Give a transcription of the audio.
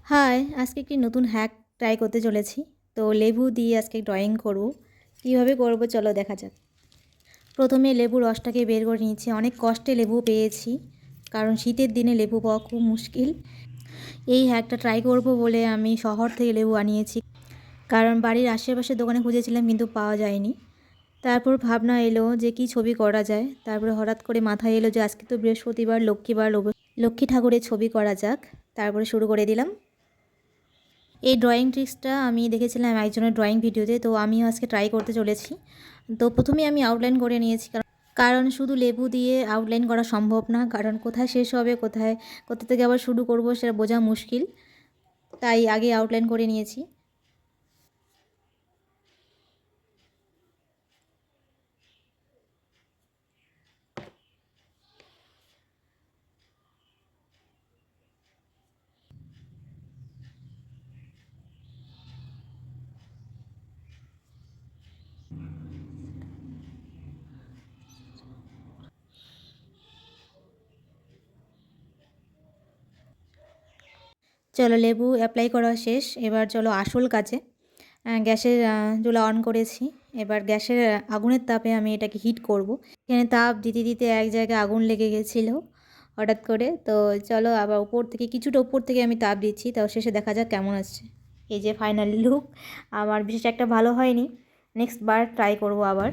High, আজকে একটি নতুন হ্যাক ট্রাই করতে চলেছি। তো লেবু দিয়ে আজকে ড্রয়িং করব। কীভাবে করব চলো দেখা যাক। প্রথমে লেবু রসটাকে বের করে নিয়েছি। অনেক কষ্টে লেবু পেয়েছি, কারণ শীতের দিনে লেবু পাওয়া খুব মুশকিল। এই হ্যাকটা ট্রাই করব বলে আমি শহর থেকে লেবু আনিয়েছি, কারণ বাড়ির আশেপাশের দোকানে খুঁজেছিলাম কিন্তু পাওয়া যায়নি। তারপর ভাবনা এলো যে কি ছবি করা যায়। তারপরে হঠাৎ করে মাথায় এলো যে আজকে তো বৃহস্পতিবার, লক্ষ্মীবার, লক্ষ্মী ঠাকুরের ছবি করা যাক। তারপরে শুরু করে দিলাম। এই ড্রয়িং ট্রিক্সটা আমি দেখেছিলাম একজনের ড্রয়িং ভিডিওতে, তো আমিও আজকে ট্রাই করতে চলেছি। তো প্রথমেই আমি আউটলাইন করে নিয়েছি, কারণ শুধু লেবু দিয়ে আউটলাইন করা সম্ভব না, কারণ কোথায় শেষ হবে কোথা থেকে আবার শুরু করব সেটা বোঝা মুশকিল। তাই আগে আউটলাইন করে নিয়েছি। চলো, লেবু অ্যাপ্লাই করা শেষ। এবার চলো আসল কাজে। গ্যাসের চুলা অন করেছি। এবার গ্যাসের আগুনের তাপে আমি এটাকে হিট করব। এখানে তাপ দিতে দিতে এক জায়গায় আগুন লেগে গেছিলো হঠাৎ করে। তো চলো আবার কিছুটা উপর থেকে আমি তাপ দিচ্ছি, তাও শেষে দেখা যাক কেমন আসছে। এই যে ফাইনাল লুক। আমার বিশেষ একটা ভালো হয়নি, নেক্সট বার ট্রাই করব আবার।